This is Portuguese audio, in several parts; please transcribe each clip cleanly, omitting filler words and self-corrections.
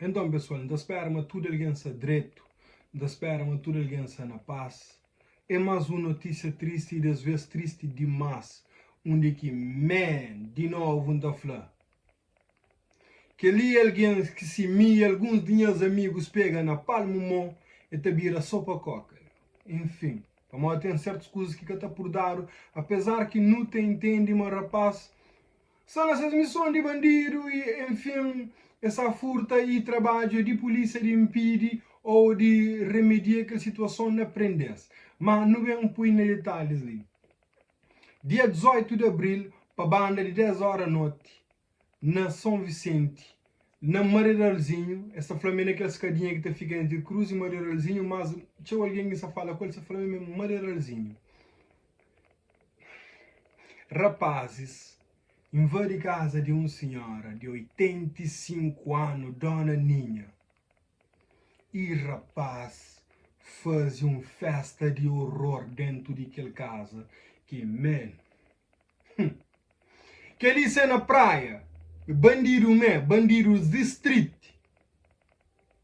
Então, pessoal, ainda espera-me tudo alguém direito, ainda espera-me tudo alguém na paz. É mais uma notícia triste e às vezes triste demais, onde que, de novo, ainda fala. Que ali alguém que se me alguns dinheiros amigos pega na palma mão e te vira sopa coca. Enfim, mas tem certas coisas que está por dar, apesar que não te entende, mas rapaz, são essas missões de bandido e, enfim, essa furta e trabalho de polícia de impedir ou de remediar aquela situação na prendesse. Mas não vem pôr em detalhes ali. Dia 18 de abril, para a banda de 10 horas da noite, na São Vicente, na Mareralzinho, essa flamenga é aquela escadinha que fica entre Cruz e Mareralzinho, mas tinha alguém que fala com essa flamenga mesmo, Mareralzinho. Rapazes, invade casa de uma senhora de 85 anos, dona Ninha. E rapaz, fazia uma festa de horror dentro daquela casa. Que, man. Que ali é na praia, bandidos de street,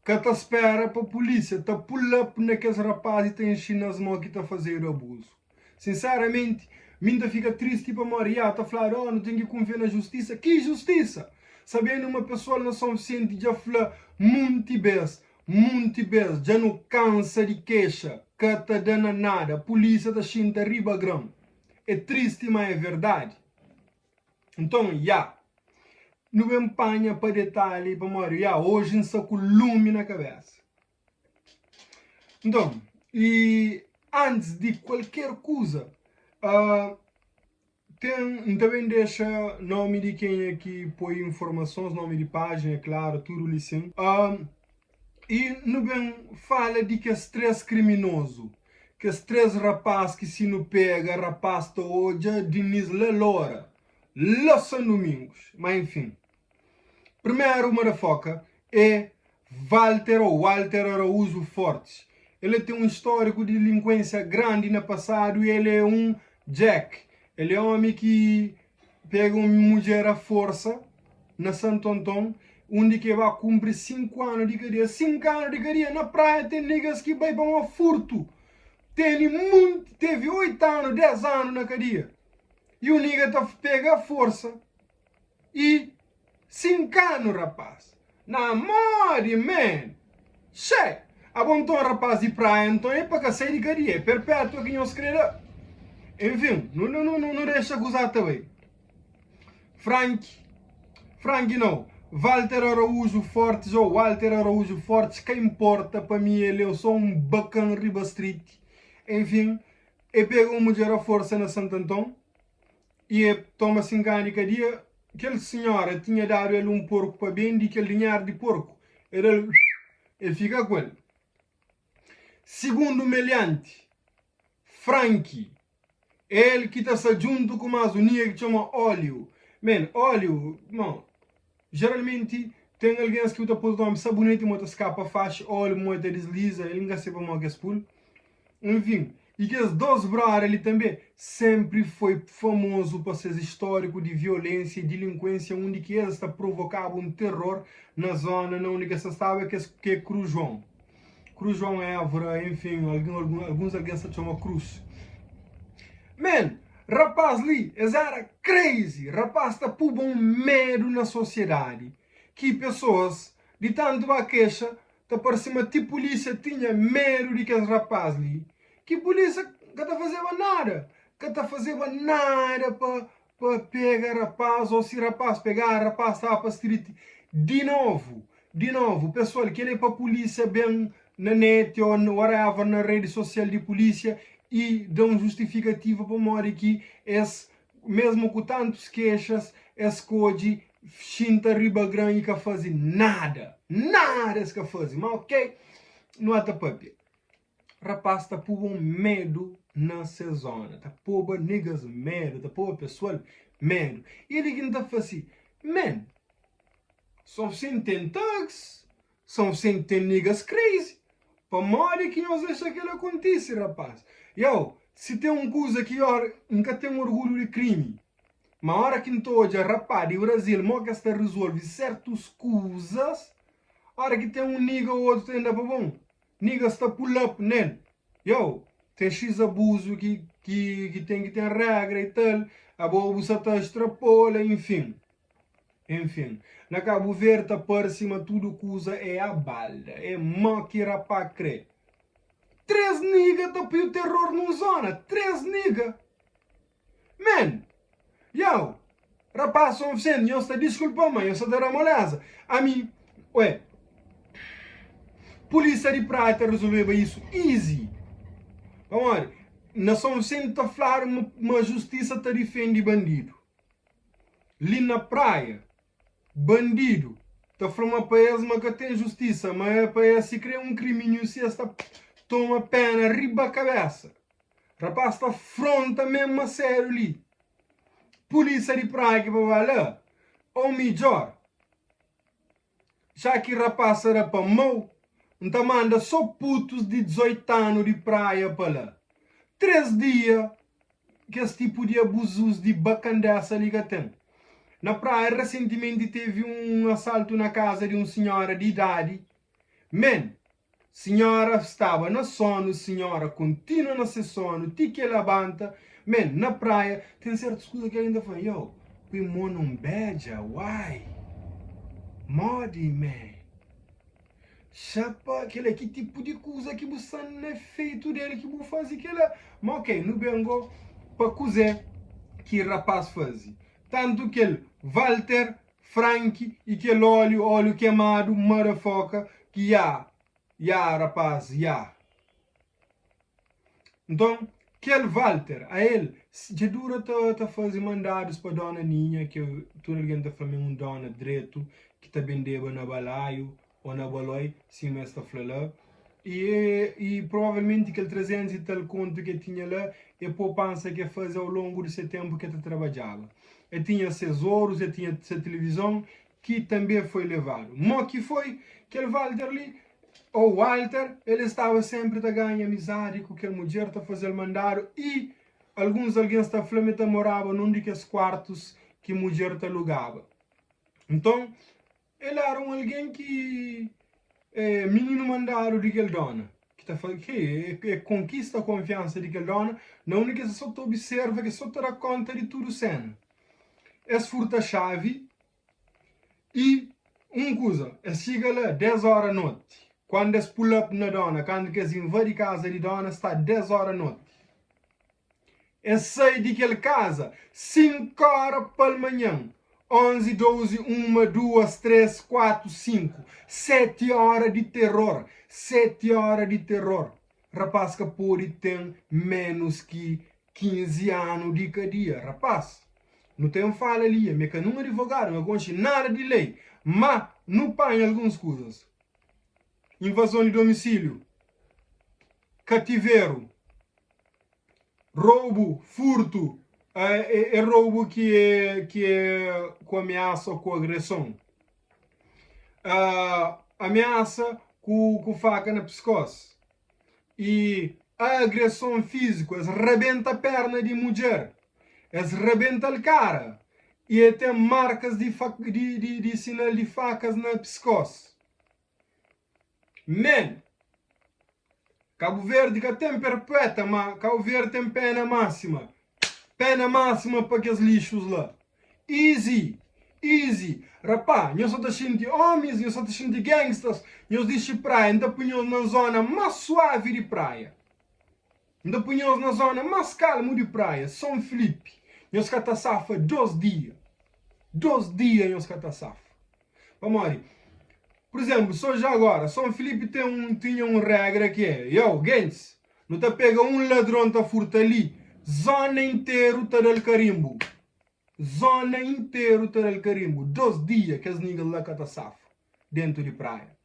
que te espera para a polícia, te pull up naqueles rapazes e tem chinas mãos que está a fazer abuso. Sinceramente, ainda fica triste para Maria, está a falar, oh, não tenho que confiar na justiça. Que justiça? Sabendo uma pessoa não São Vicente já fala muito vezes, já não cansa de queixa, que está dando nada, a polícia está chinta riba grão. É triste, mas é verdade. Então, não me empanha para detalhe, para Maria, hoje não está com lume na cabeça. Então, e antes de qualquer coisa, também deixa nome de quem é que põe informações, nome de página, é claro, tudo assim. E não bem fala de que é três criminoso, que é três rapazes que se não pega, rapaz to hoje, Diniz Lelora, lá São Domingos, mas enfim. Primeiro, uma da foca é Walter Araújo Fortes. Ele tem um histórico de delinquência grande no passado e ele é um Jack. Ele é um homem que pega uma mulher à força na Santo Antão, onde que vai cumprir 5 anos de cadeia. 5 anos de cadeia na praia tem niggas que vai para um furto. Teve 8 anos, 10 anos na cadeia. E o nigga pega a força e 5 anos, rapaz. Namore, man. Che. Abontou rapaz de praia, então é para sair de cadeia. É perpétuo que não se crê. Enfim, não deixa gozar também. Frank não. Walter Araújo Fortes ou Walter Araújo Fortes, que importa para mim, ele é só um bacana Riba Street. Enfim, ele pega uma mulher à força na Santo Antão e toma 5 anos de cadeia. Aquela senhora tinha dado ele um porco para vender, aquele dinheiro de porco. Ele fica com ele. Segundo meliante, Frank, ele que está junto com mais um que chama óleo. Óleo, geralmente tem alguém que usa por nome sabonete, muita escapa, faz óleo, muita desliza, ele não se para mais pul. Enfim, e que os dois brothers, ele também sempre foi famoso por ser histórico de violência e delinquência, onde que eles provocavam um terror na zona onde que se estava, que é Cruz João. Cruz João é Évora, enfim, alguns alguém se chama Cruz. Rapaz ali, eles eram crazy. Rapaz está por um medo na sociedade. Que pessoas, de tanto a queixa, tá por cima de polícia tinha medo de que os rapazes ali. Que polícia que tá fazendo nada. Que tá fazendo nada para pegar rapaz, ou se rapaz pegar, rapaz está para street. De novo, pessoal, que ele é para polícia bem na net ou whatever, na rede social de polícia, e dão justificativa para morrer que mesmo com tantas queixas, esse code chinta riba grande que faz nada que faz, mas ok, não há papel. Rapaz está por um medo na zona, está por niggas medo, está por pessoal medo, e ele que não está fazendo, são sem thugs, são sem niggas crazy. Para morrer que nós deixa que ele acontece, rapaz. Se tem uma coisa que eu nunca tenho orgulho de crime, mas a hora que estou hoje, rapaz, e o Brasil, que está resolve certas coisas, hora que tem um nigga ou outro ainda para bom. Nigga está pull up nele. Yo, tem X abuso que tem que ter regra e tal. A boa abusa está extrapola, enfim. Enfim, na Cabo Verde, para cima, tudo que usa é a balda. É mó que irá para crer. 3 niggas tapei o terror numa zona. 3 niggas. Man, yo, rapaz, são Vicente, eu estou desculpa, mãe, eu estou dar uma moleza. A mim, ué, polícia de prata resolveu isso easy. Vamos lá, na São Vicente está a falar uma justiça está defende bandido. Ali na praia, bandido, está a falar uma país que tem justiça, mas para país se cria um crime, se está toma pena, riba a cabeça. Rapaz, está afronta mesmo a sério ali. Polícia de praia que vai lá. Ou melhor, já que rapaz era para mão, então manda só putos de 18 anos de praia para lá. 3 dias que esse tipo de abusos de bacandaça ali que tem. Na praia, recentemente teve um assalto na casa de uma senhora de idade. Man, senhora estava no sono, senhora continua no seu sono, tique levanta. Man, na praia, tem certas coisas que ainda foi, yo, we não beija, why? Modi, man. Chapa, aquele que tipo de coisa que você não é feito dele, que você faz aquilo. Mas ok, no bengo, para cozer, que rapaz faz. Tanto que ele, Walter, Frank, e aquele óleo queimado, motherfucker, que rapaz, já. Então, aquele Walter, a ele, já dura a fazer mandados para dona Ninha, que toda alguém está falando um dona direito, que está vendendo na balaio, ou na baloi, sim, mas está falando. E provavelmente aquele 300 e tal conto que tinha lá, é poupança que faz ao longo desse tempo que ele trabalhava. Ele tinha seus ouros, ele tinha essa televisão, que também foi levado. Mas que foi, aquele Walter ali, o Walter, ele estava sempre a ganhar amizade com aquela mulher, a fazer mandado, e alguém está falando morava num daqueles quartos que a mulher alugava. Então, ele era alguém que menino mandado de aquela dona, que conquista a confiança de aquela dona, não única que só observa, que só dá conta de tudo cena. Esse furta a chave e coisa, chega lá 10 horas da noite. Quando eles pull up na dona, quando eles invadem a casa de dona, está 10 horas da noite. Eles saem daquela casa 5 horas pela manhã. 11, 12, 1, 2, 3, 4, 5. 7 horas de terror. 7 horas de terror. Rapaz que pode ter menos que 15 anos de cadeia. Rapaz, não tem fala ali. Me que não é advogado, não conheço nada de lei. Mas não põe algumas coisas. Invasão de domicílio. Cativeiro. Roubo, furto. É roubo que é com ameaça ou com agressão. Ameaça com faca na pescoço. E a agressão física, eles rebenta a perna de mulher. Eles rebenta a cara. E tem marcas de sinal de facas na pescoço. Man, Cabo Verde que tem perpétua, mas Cabo Verde tem pena máxima. Pena máxima para aqueles lixos lá. Easy. Easy. Rapaz, nós só estamos de homens, nós só estamos de gangsters, nós dizem praia, ainda punhamos na zona mais suave de praia. Ainda punhamos na zona mais calma de praia, São Felipe. Nós que safa 2 dias. 2 dias nós que safa. Vamos lá. Por exemplo, só já agora, São Felipe tinha uma regra que é, gente, não te pega um ladrão tá furta ali, zona inteira tá del carimbo. Zona inteira tá del carimbo. 2 dias que as niggas lá que safa dentro de praia.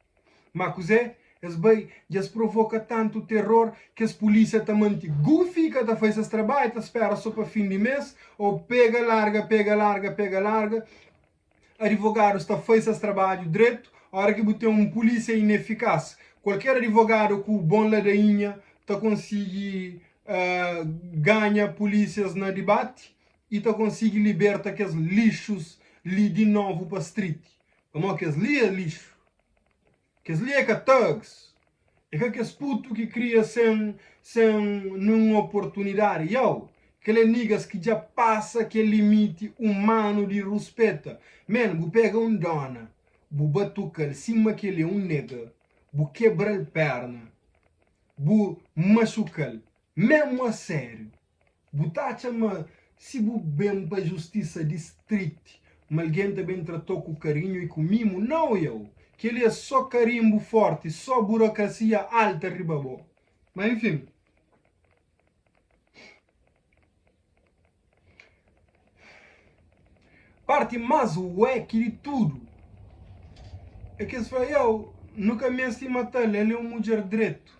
Mas cosé, eles provoca tanto terror que as polícia também goofy que tá faz esse trabalho, tá espera só para fim de mês, ou pega larga. Advogado está faz esse trabalho direito. A hora que você um polícia ineficaz, qualquer advogado com bom ladainha tá consegue ganhar polícias na debate e tá consegue libertar aqueles lixos ali de novo para a street. Como aqueles ali é lixo. Que as lieca thugs. É que as puto que cria sem nenhuma oportunidade. Aquele niggas que já passa aquele limite humano de respeito. Man, bu pega dona, bu batuca cima que ele é nega, bu quebra a perna, bu machuca mesmo a sério. Bu tacha-me, se bu bem para a justiça distrito, mas alguém também tratou com carinho e com mimo, não que ele é só carimbo forte, só burocracia alta ribabó. Mas enfim. Parte mais wack de tudo é que eu nunca me estima tal, ele é um mulher direito.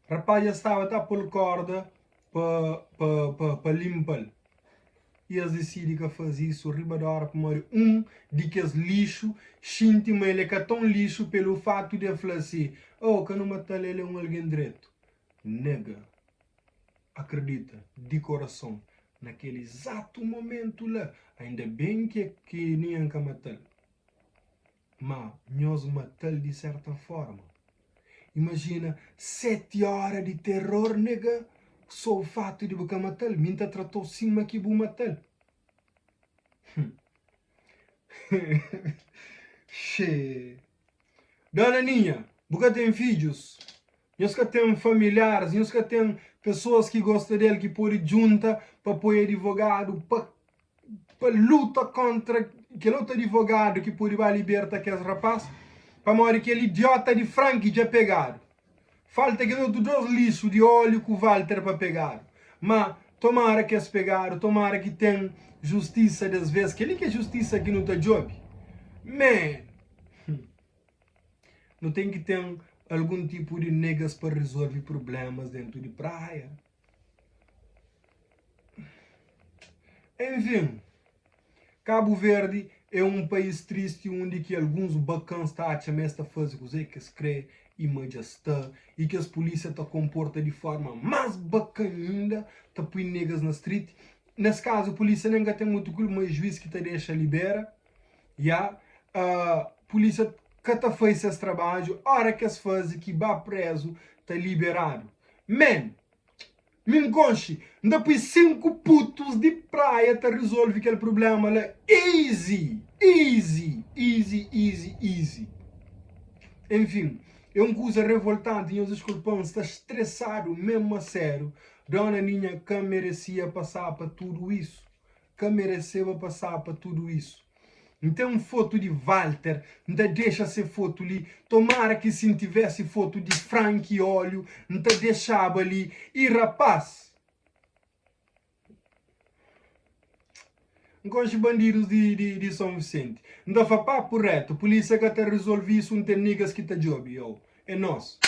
Rapaz já estava a por corda para limpar. E eles decidem que fazem isso, riba da hora para morrer. De que é lixo, sente-me ele que é tão lixo pelo fato de falar assim, que não matar ele é um alguém direito. Nega, acredita, de coração, naquele exato momento lá, ainda bem que ninguém quer matar. Mas nós matamos de certa forma. Imagina 7 horas de terror, nega. Só o fato de você matar, minta tratou cima que vou matar. Che. Dona Ninha, você tem filhos? Nós que tem familiares, nós que tem pessoas que gostam dele, que podem juntar para apoiar advogado, para luta contra aquele outro advogado que pode libertar aquele rapaz, para morrer aquele idiota de Frank já pegado. Falta que outro dois lixos de óleo com o Walter para pegar. Mas tomara que eles pegaram, tomara que tem justiça das vezes. Que ele que é justiça que não está job. Man, não tem que ter algum tipo de negas para resolver problemas dentro de praia. Enfim, Cabo Verde é um país triste onde que alguns bacanas estão a fazer coisa que se crê e majestade e que as polícias estão comportam de forma mais bacana ainda, tá põe negas na street. Nesse caso, a polícia nem tem muito culpa, mas o juiz que te deixa libera. A polícia que tá faz esse trabalho, a hora que se faz que vai preso, tá liberado. Man, me enconche, depois 5 putos de praia te resolve aquele problema lá. Easy, easy, easy, easy, easy. Enfim, é uma coisa revoltante e os desculpões está estressado, mesmo a sério. Dona Ninha que merecia passar para tudo isso. Que mereceu passar para tudo isso. Então, foto de Walter, não deixa ser foto ali. Tomara que se tivesse foto de Frank e óleo, não deixava ali. E rapaz, com os bandidos de São Vicente, não dá papo reto. Polícia que até resolve isso, não tem niggas que tá job, é nós.